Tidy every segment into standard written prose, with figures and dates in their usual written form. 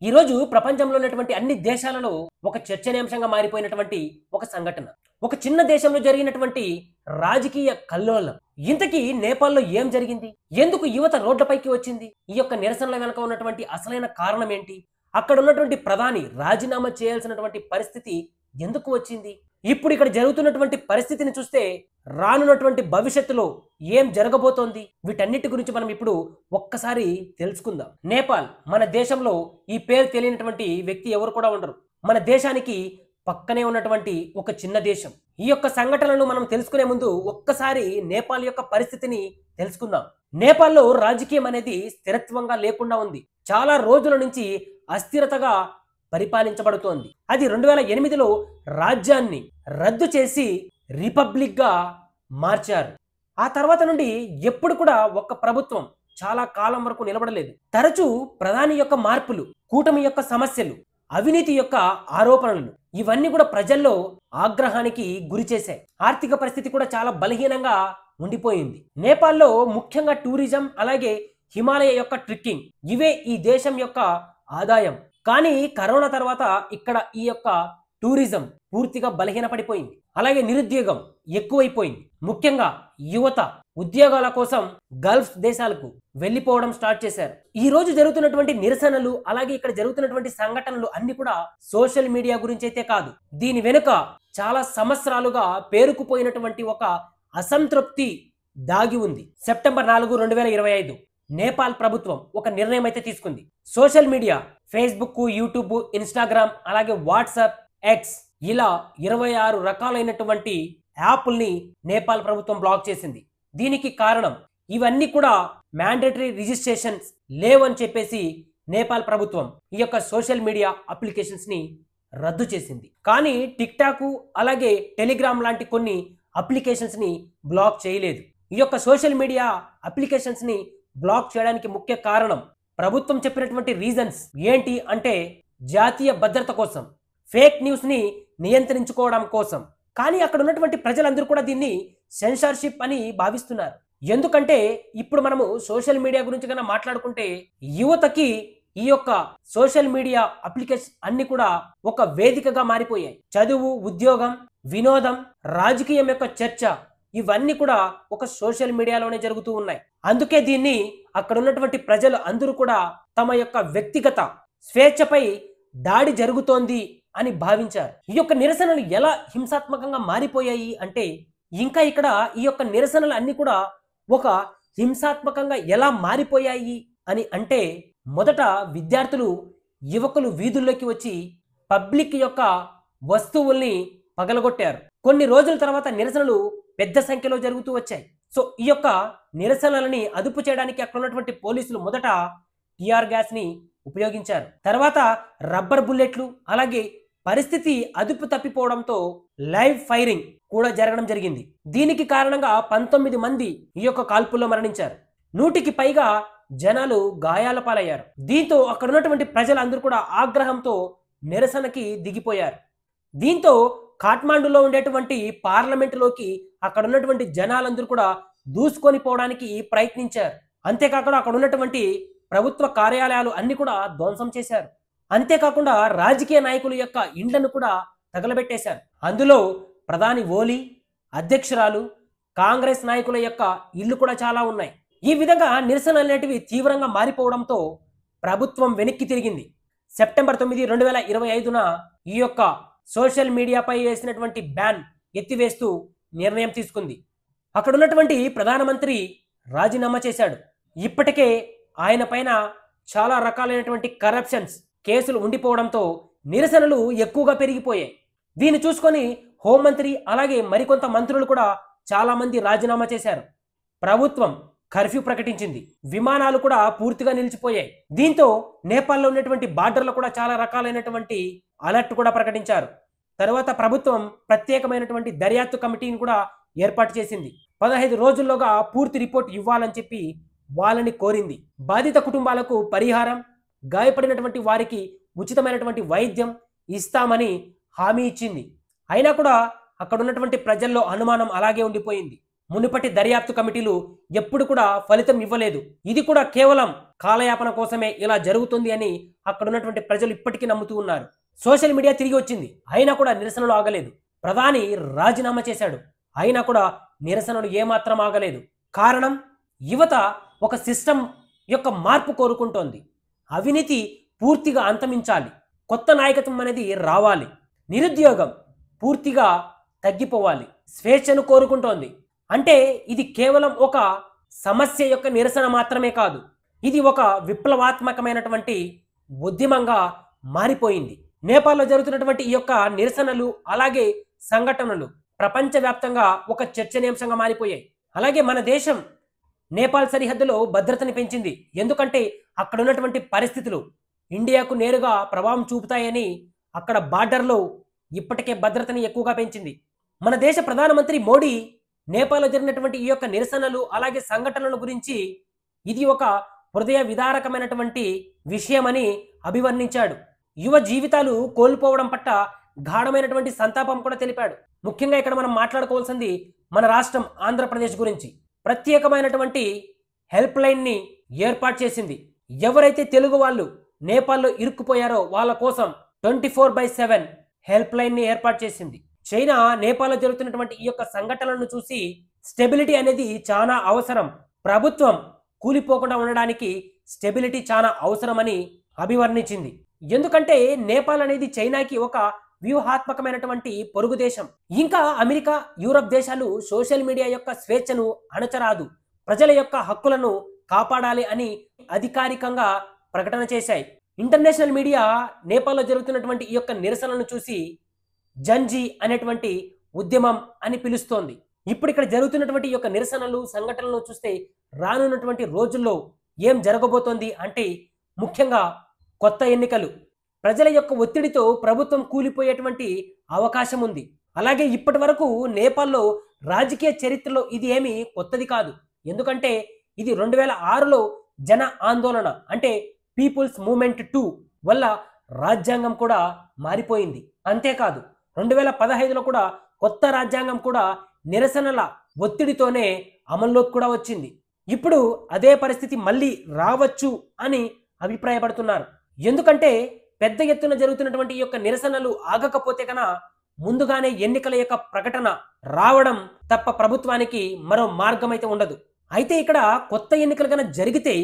ఈ రోజు ప్రపంచంలో ఉన్నటువంటి అన్ని దేశాలలో ఒక చర్చనీయాంశంగా మారిపోయినటువంటి ఒక సంఘటన. ఒక చిన్న దేశంలో జరిగినటువంటి రాజకీయ కల్లోలం. ఇంతకీ నేపాల్‌లో ఏం జరిగింది? ఎందుకు యువత రోడ్లపైకి వచ్చింది? ఈ యొక్క నిరసనల వెనక ఉన్నటువంటి అసలైన కారణం ఏంటి? అక్కడ ఉన్నటువంటి ప్రధాని రాజీనామా చేయాల్సినటువంటి పరిస్థితి ఎందుకు వచ్చింది? ఇప్పుడు ఇక్కడ జరుగుతున్నటువంటి పరిస్థితిని చూస్తే రానున్నటువంటి భవిష్యత్తులో ఏం జరగబోతోంది? వీటన్నిటి గురించి మనం ఇప్పుడు ఒక్కసారి తెలుసుకుందాం. నేపాల్ మన దేశంలో ఈ పేరు తెలియనటువంటి వ్యక్తి ఎవరు కూడా ఉండరు. మన దేశానికి పక్కనే ఉన్నటువంటి ఒక చిన్న దేశం. ఈ యొక్క సంఘటనలను మనం తెలుసుకునే ముందు ఒక్కసారి నేపాల్ యొక్క పరిస్థితిని తెలుసుకుందాం. నేపాల్లో రాజకీయం అనేది స్థిరత్వంగా లేకుండా ఉంది. చాలా రోజుల నుంచి అస్థిరతగా పరిపాలించబడుతోంది. అది 2008లో రాజ్యాన్ని రద్దు చేసి రిపబ్లిక్గా మార్చారు. ఆ తర్వాత నుండి ఎప్పుడు కూడా ఒక్క ప్రభుత్వం చాలా కాలం వరకు నిలబడలేదు. తరచూ ప్రధాని యొక్క మార్పులు, కూటమి యొక్క సమస్యలు, అవినీతి యొక్క ఆరోపణలు ఇవన్నీ కూడా ప్రజల్లో ఆగ్రహానికి గురి చేశాయి. ఆర్థిక పరిస్థితి కూడా చాలా బలహీనంగా ఉండిపోయింది. నేపాల్లో ముఖ్యంగా టూరిజం అలాగే హిమాలయ యొక్క ట్రెక్కింగ్ ఇవే ఈ దేశం యొక్క ఆదాయం. కానీ కరోనా తర్వాత ఇక్కడ ఈ యొక్క టూరిజం పూర్తిగా బలహీనపడిపోయింది. అలాగే నిరుద్యోగం ఎక్కువైపోయింది. ముఖ్యంగా యువత ఉద్యోగాల కోసం గల్ఫ్ దేశాలకు వెళ్లిపోవడం స్టార్ట్ చేశారు. ఈ రోజు జరుగుతున్నటువంటి నిరసనలు అలాగే ఇక్కడ జరుగుతున్నటువంటి సంఘటనలు అన్ని కూడా సోషల్ మీడియా గురించి అయితే కాదు. దీని వెనుక చాలా సంవత్సరాలుగా పేరుకుపోయినటువంటి ఒక అసంతృప్తి దాగి ఉంది. సెప్టెంబర్ 4, 2025 నేపాల్ ప్రభుత్వం ఒక నిర్ణయం అయితే తీసుకుంది. Social media Facebook, YouTube, Instagram అలాగే వాట్సాప్, ఎక్స్ ఇలా 26 రకాలైనటువంటి యాప్ల్ని నేపాల్ ప్రభుత్వం బ్లాక్ చేసింది. దీనికి కారణం ఇవన్నీ కూడా మ్యాండేటరీ రిజిస్ట్రేషన్స్ లేవని చెప్పేసి నేపాల్ ప్రభుత్వం ఈ యొక్క సోషల్ మీడియా అప్లికేషన్స్ ని రద్దు చేసింది. కానీ టిక్ టాక్ అలాగే టెలిగ్రామ్ లాంటి కొన్ని అప్లికేషన్స్ ని బ్లాక్ చేయలేదు. ఈ యొక్క సోషల్ మీడియా అప్లికేషన్స్ ని బ్లాక్ చేయడానికి ముఖ్య కారణం ప్రభుత్వం చెప్పినటువంటి రీజన్స్ ఏంటి అంటే జాతీయ భద్రత కోసం, ఫేక్ న్యూస్ ని నియంత్రించుకోవడం కోసం. కానీ అక్కడ ఉన్నటువంటి ప్రజలందరూ కూడా దీన్ని సెన్సార్షిప్ అని భావిస్తున్నారు. ఎందుకంటే ఇప్పుడు మనము సోషల్ మీడియా గురించి కన్నా మాట్లాడుకుంటే యువతకి ఈ యొక్క సోషల్ మీడియా అప్లికేషన్ అన్ని కూడా ఒక వేదికగా మారిపోయాయి. చదువు, ఉద్యోగం, వినోదం, రాజకీయం యొక్క చర్చ ఇవన్నీ కూడా ఒక సోషల్ మీడియాలోనే జరుగుతూ ఉన్నాయి. అందుకే దీన్ని అక్కడ ఉన్నటువంటి ప్రజలు అందరూ కూడా తమ యొక్క వ్యక్తిగత స్వేచ్ఛపై దాడి జరుగుతోంది అని భావించారు. ఈ యొక్క నిరసనలు ఎలా హింసాత్మకంగా మారిపోయాయి అంటే ఇంకా ఇక్కడ ఈ యొక్క నిరసనలు అన్ని కూడా ఒక హింసాత్మకంగా ఎలా మారిపోయాయి అని అంటే మొదట విద్యార్థులు, యువకులు వీధుల్లోకి వచ్చి పబ్లిక్ యొక్క వస్తువుల్ని పగలగొట్టారు. కొన్ని రోజుల తర్వాత నిరసనలు పెద్ద సంఖ్యలో జరుగుతూ వచ్చాయి. సో ఈ యొక్క నిరసనలని అదుపు చేయడానికి అక్కడ ఉన్నటువంటి పోలీసులు మొదట టిఆర్ గ్యాస్ ని ఉపయోగించారు. తర్వాత రబ్బర్ బుల్లెట్లు అలాగే పరిస్థితి అదుపు తప్పిపోవడంతో లైవ్ ఫైరింగ్ కూడా జరగడం జరిగింది. దీనికి కారణంగా 19 మంది ఈ యొక్క కాల్పుల్లో మరణించారు. 100కి పైగా జనాలు గాయాల పాలయ్యారు. దీంతో అక్కడ ఉన్నటువంటి ప్రజలందరూ కూడా ఆగ్రహంతో నిరసనకి దిగిపోయారు. దీంతో కాఠ్మాండులో ఉండేటువంటి పార్లమెంటులోకి అక్కడ ఉన్నటువంటి జనాలందరూ కూడా దూసుకొని పోవడానికి ప్రయత్నించారు. అంతేకాకుండా అక్కడ ఉన్నటువంటి ప్రభుత్వ కార్యాలయాలు అన్ని కూడా ధ్వంసం చేశారు. అంతేకాకుండా రాజకీయ నాయకుల యొక్క ఇండ్లను కూడా తగలబెట్టేశారు. అందులో ప్రధాని ఓలీ, అధ్యక్షురాలు, కాంగ్రెస్ నాయకుల యొక్క ఇల్లు కూడా చాలా ఉన్నాయి. ఈ విధంగా నిరసనలు అనేటివి తీవ్రంగా మారిపోవడంతో ప్రభుత్వం వెనక్కి తిరిగింది. సెప్టెంబర్ 9, 2025న ఈ యొక్క సోషల్ మీడియాపై వేసినటువంటి బ్యాన్ ఎత్తివేస్తూ నిర్ణయం తీసుకుంది. అక్కడ ఉన్నటువంటి ప్రధానమంత్రి రాజీనామా చేశాడు. ఇప్పటికే ఆయన పైన చాలా రకాలైనటువంటి కరప్షన్స్ కేసులు ఉండిపోవడంతో నిరసనలు ఎక్కువగా పెరిగిపోయాయి. దీన్ని చూసుకొని హోంమంత్రి అలాగే మరికొంత మంత్రులు కూడా చాలా మంది రాజీనామా చేశారు. ప్రభుత్వం కర్ఫ్యూ ప్రకటించింది. విమానాలు కూడా పూర్తిగా నిలిచిపోయాయి. దీంతో నేపాల్లో ఉన్నటువంటి బార్డర్లో కూడా చాలా రకాలైనటువంటి అలర్ట్ కూడా ప్రకటించారు. తర్వాత ప్రభుత్వం ప్రత్యేకమైనటువంటి దర్యాప్తు కమిటీని కూడా ఏర్పాటు చేసింది. 15 రోజుల్లోగా పూర్తి రిపోర్ట్ ఇవ్వాలని చెప్పి వాళ్ళని కోరింది. బాధిత కుటుంబాలకు పరిహారం, గాయపడినటువంటి వారికి ఉచితమైనటువంటి వైద్యం ఇస్తామని హామీ ఇచ్చింది. అయినా కూడా అక్కడ ఉన్నటువంటి ప్రజల్లో అనుమానం అలాగే ఉండిపోయింది. మునుపటి దర్యాప్తు కమిటీలు ఎప్పుడు కూడా ఫలితం ఇవ్వలేదు. ఇది కూడా కేవలం కాలయాపన కోసమే ఇలా జరుగుతుంది అని అక్కడ ఉన్నటువంటి ప్రజలు ఇప్పటికీ నమ్ముతూ ఉన్నారు. సోషల్ మీడియా తిరిగి వచ్చింది, అయినా కూడా నిరసనలు ఆగలేదు. ప్రధాని రాజీనామా చేశాడు, అయినా కూడా నిరసనలు ఏమాత్రం ఆగలేదు. కారణం, యువత ఒక సిస్టమ్ యొక్క మార్పు కోరుకుంటోంది. అవినీతి పూర్తిగా అంతమించాలి, కొత్త నాయకత్వం అనేది రావాలి, నిరుద్యోగం పూర్తిగా తగ్గిపోవాలి, స్వేచ్ఛను కోరుకుంటోంది. అంటే ఇది కేవలం ఒక సమస్య యొక్క నిరసన మాత్రమే కాదు, ఇది ఒక విప్లవాత్మకమైనటువంటి ఉద్యమంగా మారిపోయింది. నేపాల్లో జరుగుతున్నటువంటి ఈ యొక్క నిరసనలు అలాగే సంఘటనలు ప్రపంచవ్యాప్తంగా ఒక చర్చనీయాంశంగా మారిపోయాయి. అలాగే మన దేశం నేపాల్ సరిహద్దులో భద్రతని పెంచింది. ఎందుకంటే అక్కడ ఉన్నటువంటి పరిస్థితులు ఇండియాకు నేరుగా ప్రభావం చూపుతాయని అక్కడ బార్డర్లో ఇప్పటికే భద్రతని ఎక్కువగా పెంచింది. మన దేశ ప్రధానమంత్రి మోడీ నేపాల్లో జరిగినటువంటి ఈ యొక్క నిరసనలు అలాగే సంఘటనల గురించి ఇది ఒక హృదయ విదారకమైనటువంటి విషయమని అభివర్ణించాడు. యువ జీవితాలు కోల్పోవడం పట్ల గాఢమైనటువంటి సంతాపం కూడా తెలిపాడు. ముఖ్యంగా ఇక్కడ మనం మాట్లాడుకోవాల్సింది మన రాష్ట్రం ఆంధ్రప్రదేశ్ గురించి. ప్రత్యేకమైనటువంటి హెల్ప్ లైన్ని ఏర్పాటు చేసింది. ఎవరైతే తెలుగు వాళ్ళు నేపాల్లో ఇరుక్కుపోయారో వాళ్ళ కోసం 24/7 హెల్ప్ లైన్ని ఏర్పాటు చేసింది. చైనా నేపాల్లో జరుగుతున్నటువంటి ఈ యొక్క సంఘటనలను చూసి స్టెబిలిటీ అనేది చాలా అవసరం, ప్రభుత్వం కూలిపోకుండా ఉండడానికి స్టెబిలిటీ చాలా అవసరమని అభివర్ణించింది. ఎందుకంటే నేపాల్ అనేది చైనాకి ఒక వ్యూహాత్మకమైనటువంటి పొరుగు దేశం. ఇంకా అమెరికా, యూరప్ దేశాలు సోషల్ మీడియా యొక్క స్వేచ్ఛను అణచరాదు, ప్రజల యొక్క హక్కులను కాపాడాలి అని అధికారికంగా ప్రకటన చేశాయి. ఇంటర్నేషనల్ మీడియా నేపాల్లో జరుగుతున్నటువంటి ఈ యొక్క నిరసనలను చూసి జంజీ అనేటువంటి ఉద్యమం అని పిలుస్తోంది. ఇప్పుడు ఇక్కడ జరుగుతున్నటువంటి ఈ యొక్క నిరసనలు సంఘటనలు చూస్తే రానున్నటువంటి రోజుల్లో ఏం జరగబోతోంది అంటే ముఖ్యంగా కొత్త ఎన్నికలు, ప్రజల యొక్క ఒత్తిడితో ప్రభుత్వం కూలిపోయేటువంటి అవకాశం ఉంది. అలాగే ఇప్పటి వరకు నేపాల్లో రాజకీయ చరిత్రలో ఇది ఏమీ కొత్తది కాదు. ఎందుకంటే ఇది 2006లో జన ఆందోళన అంటే పీపుల్స్ మూవ్మెంట్ 2 వల్ల రాజ్యాంగం కూడా మారిపోయింది. అంతేకాదు 2015లో కూడా కొత్త రాజ్యాంగం కూడా నిరసనల ఒత్తిడితోనే అమల్లోకి కూడా వచ్చింది. ఇప్పుడు అదే పరిస్థితి మళ్ళీ రావచ్చు అని అభిప్రాయపడుతున్నారు. ఎందుకంటే పెద్ద ఎత్తున జరుగుతున్నటువంటి ఈ యొక్క నిరసనలు ఆగకపోతే కన ముందుగానే ఎన్నికల యొక్క ప్రకటన రావడం తప్ప ప్రభుత్వానికి మరో మార్గం అయితే ఉండదు. అయితే ఇక్కడ కొత్త ఎన్నికలు కనుక జరిగితే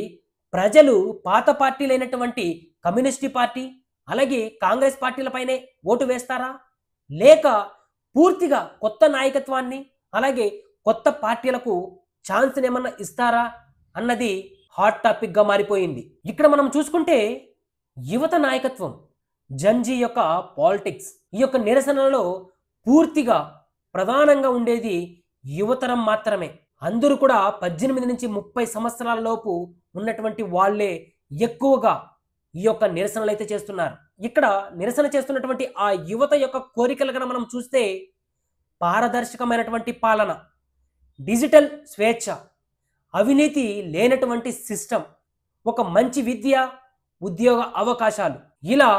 ప్రజలు పాత పార్టీలైనటువంటి కమ్యూనిస్ట్ పార్టీ అలాగే కాంగ్రెస్ పార్టీలపైనే ఓటు వేస్తారా, లేక పూర్తిగా కొత్త నాయకత్వాన్ని అలాగే కొత్త పార్టీలకు ఛాన్స్ ఏమన్నా ఇస్తారా అన్నది హాట్ టాపిక్ గా మారిపోయింది. ఇక్కడ మనం చూసుకుంటే యువత నాయకత్వం, జంజీ యొక్క పాలిటిక్స్, ఈ యొక్క నిరసనలో పూర్తిగా ప్రధానంగా ఉండేది యువతరం మాత్రమే. అందరూ కూడా 18 నుంచి 30 సంవత్సరాల లోపు ఉన్నటువంటి వాళ్ళే ఎక్కువగా ఈ యొక్క నిరసనలు అయితే చేస్తున్నారు. ఇక్కడ నిరసన చేస్తున్నటువంటి ఆ యువత యొక్క కోరికలు కనుక మనం చూస్తే పారదర్శకమైనటువంటి పాలన, డిజిటల్ స్వేచ్ఛ, అవినీతి లేనటువంటి సిస్టమ్, ఒక మంచి విద్య, ఉద్యోగ అవకాశాలు, ఇలా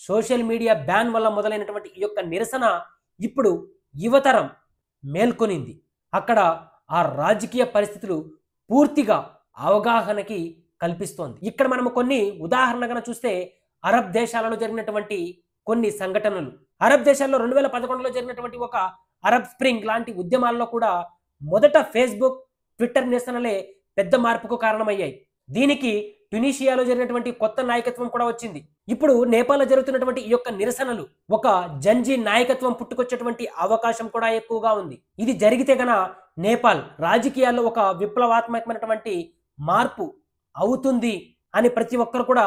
సోషల్ మీడియా బ్యాన్ వల్ల మొదలైనటువంటి ఈ యొక్క నిరసన ఇప్పుడు యువతరం మేల్కొనింది. అక్కడ ఆ రాజకీయ పరిస్థితులు పూర్తిగా అవగాహనకి కల్పిస్తోంది. ఇక్కడ మనము కొన్ని ఉదాహరణగా చూస్తే అరబ్ దేశాలలో జరిగినటువంటి కొన్ని సంఘటనలు, అరబ్ దేశాల్లో 2011లో జరిగినటువంటి ఒక అరబ్ స్ప్రింగ్ లాంటి ఉద్యమాల్లో కూడా మొదట ఫేస్బుక్, ట్విట్టర్ నిరసనలే పెద్ద మార్పుకు కారణమయ్యాయి. దీనికి ట్యునీషియాలో జరిగినటువంటి కొత్త నాయకత్వం కూడా వచ్చింది. ఇప్పుడు నేపాల్లో జరుగుతున్నటువంటి ఈ యొక్క నిరసనలు ఒక జంజీ నాయకత్వం పుట్టుకొచ్చేటువంటి అవకాశం కూడా ఎక్కువగా ఉంది. ఇది జరిగితే గన నేపాల్ రాజకీయాల్లో ఒక విప్లవాత్మకమైనటువంటి మార్పు అవుతుంది అని ప్రతి ఒక్కరు కూడా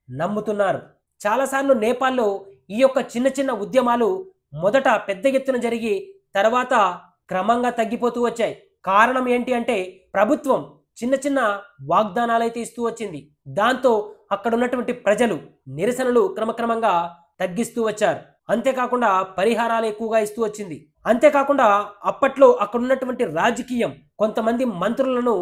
నమ్ముతున్నారు. చాలాసార్లు నేపాల్లో ఈ యొక్క చిన్న చిన్న ఉద్యమాలు మొదట పెద్ద ఎత్తున జరిగి తర్వాత క్రమంగా తగ్గిపోతూ వచ్చాయి. కారణం ఏంటి అంటే ప్రభుత్వం చిన్న చిన్న వాగ్దానాలు అయితే ఇస్తూ వచ్చింది. దాంతో అక్కడ ఉన్నటువంటి ప్రజలు నిరసనలు క్రమక్రమంగా తగ్గిస్తూ వచ్చారు. అంతేకాకుండా పరిహారాలు ఎక్కువగా ఇస్తూ వచ్చింది. అంతేకాకుండా అప్పట్లో అక్కడ ఉన్నటువంటి రాజకీయం కొంతమంది మంత్రులను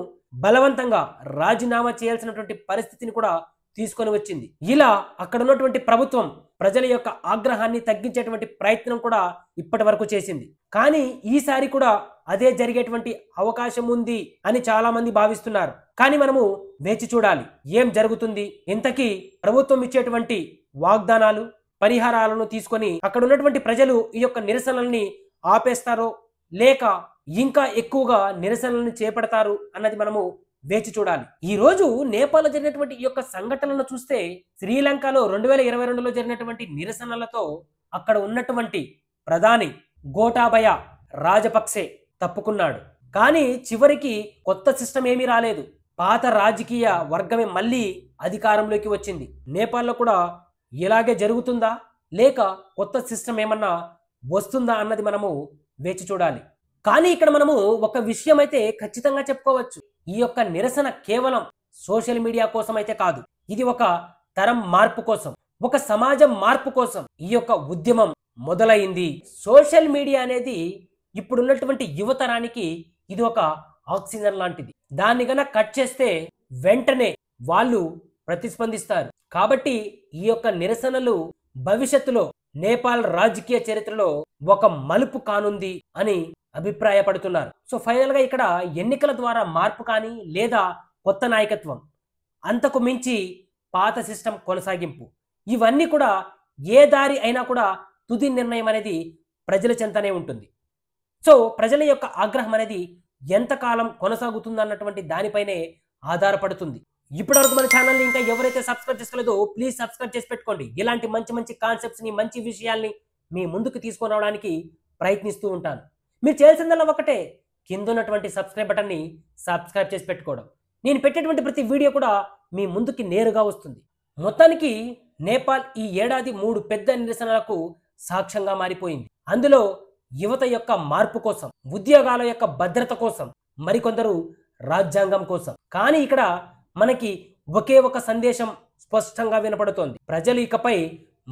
బలవంతంగా రాజీనామా చేయాల్సినటువంటి పరిస్థితిని కూడా తీసుకొని వచ్చింది. ఇలా అక్కడ ఉన్నటువంటి ప్రభుత్వం ప్రజల యొక్క ఆగ్రహాన్ని తగ్గించేటువంటి ప్రయత్నం కూడా ఇప్పటి వరకు చేసింది. కానీ ఈసారి కూడా అదే జరిగేటువంటి అవకాశం ఉంది అని చాలా మంది భావిస్తున్నారు. కానీ మనము వేచి చూడాలి ఏం జరుగుతుంది. ఇంతకీ ప్రభుత్వం ఇచ్చేటువంటి వాగ్దానాలు, పరిహారాలను తీసుకొని అక్కడ ఉన్నటువంటి ప్రజలు ఈ యొక్క నిరసనల్ని ఆపేస్తారో లేక ఇంకా ఎక్కువగా నిరసనలను చేపడతారు అన్నది మనము వేచి చూడాలి. ఈ రోజు నేపాల్లో జరిగినటువంటి ఈ యొక్క సంఘటనలను చూస్తే శ్రీలంకలో 2022లో జరిగినటువంటి నిరసనలతో అక్కడ ఉన్నటువంటి ప్రధాని గోటాబయ రాజపక్సే తప్పుకున్నాడు. కానీ చివరికి కొత్త సిస్టమ్ ఏమీ రాలేదు. పాత రాజకీయ వర్గమే మళ్ళీ అధికారంలోకి వచ్చింది. నేపాల్లో కూడా ఇలాగే జరుగుతుందా లేక కొత్త సిస్టమ్ ఏమన్నా వస్తుందా అన్నది మనము వేచి చూడాలి. కానీ ఇక్కడ మనము ఒక విషయం అయితే ఖచ్చితంగా చెప్పుకోవచ్చు. ఈ యొక్క నిరసన కేవలం సోషల్ మీడియా కోసం అయితే కాదు. ఇది ఒక తరం మార్పు కోసం, ఒక సమాజం మార్పు కోసం ఈ యొక్క ఉద్యమం మొదలైంది. సోషల్ మీడియా అనేది ఇప్పుడున్నటువంటి యువతరానికి ఇది ఒక ఆక్సిజన్ లాంటిది. దాన్ని గన కట్ చేస్తే వెంటనే వాళ్ళు ప్రతిస్పందిస్తారు. కాబట్టి ఈ యొక్క నిరసనలు భవిష్యత్తులో నేపాల్ రాజకీయ చరిత్రలో ఒక మలుపు కానుంది అని అభిప్రాయపడుతున్నారు. సో ఫైనల్ గా ఇక్కడ ఎన్నికల ద్వారా మార్పు కానీ లేదా కొత్త నాయకత్వం, అంతకు మించి పాత సిస్టమ్ కొనసాగింపు, ఇవన్నీ కూడా ఏ దారి అయినా కూడా తుది నిర్ణయం అనేది ప్రజల చెంతనే ఉంటుంది. సో ప్రజల యొక్క ఆగ్రహం అనేది ఎంతకాలం కొనసాగుతుందన్నటువంటి దానిపైనే ఆధారపడుతుంది. ఇప్పటివరకు మన ఛానల్ని ఇంకా ఎవరైతే సబ్స్క్రైబ్ చేసుకోలేదో ప్లీజ్ సబ్స్క్రైబ్ చేసి పెట్టుకోండి. ఇలాంటి మంచి మంచి కాన్సెప్ట్స్ని, మంచి విషయాల్ని మీ ముందుకు తీసుకొని రావడానికి ప్రయత్నిస్తూ ఉంటాను. మీరు చేయాల్సిందల్లా ఒకటే, కింద ఉన్నటువంటి సబ్స్క్రైబ్ బటన్ని సబ్స్క్రైబ్ చేసి పెట్టుకోవడం. నేను పెట్టేటువంటి ప్రతి వీడియో కూడా మీ ముందుకి నేరుగా వస్తుంది. మొత్తానికి నేపాల్ ఈ ఏడాది 3 పెద్ద నిరసనలకు సాక్ష్యంగా మారిపోయింది. అందులో యువత యొక్క మార్పు కోసం, ఉద్యోగాల యొక్క భద్రత కోసం, మరికొందరు రాజ్యాంగం కోసం. కానీ ఇక్కడ మనకి ఒకే ఒక సందేశం స్పష్టంగా వినపడుతోంది. ప్రజలు ఇకపై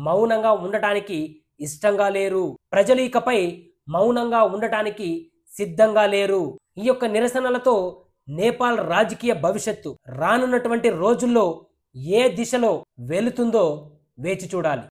మౌనంగా ఉండటానికి ఇష్టంగా లేరు. ప్రజలు ఇకపై మౌనంగా ఉండటానికి సిద్ధంగా లేరు. ఈ యొక్క నిరసనలతో నేపాల్ రాజకీయ భవిష్యత్తు రానున్నటువంటి రోజుల్లో ఏ దిశలో వెళుతుందో వేచి చూడాలి.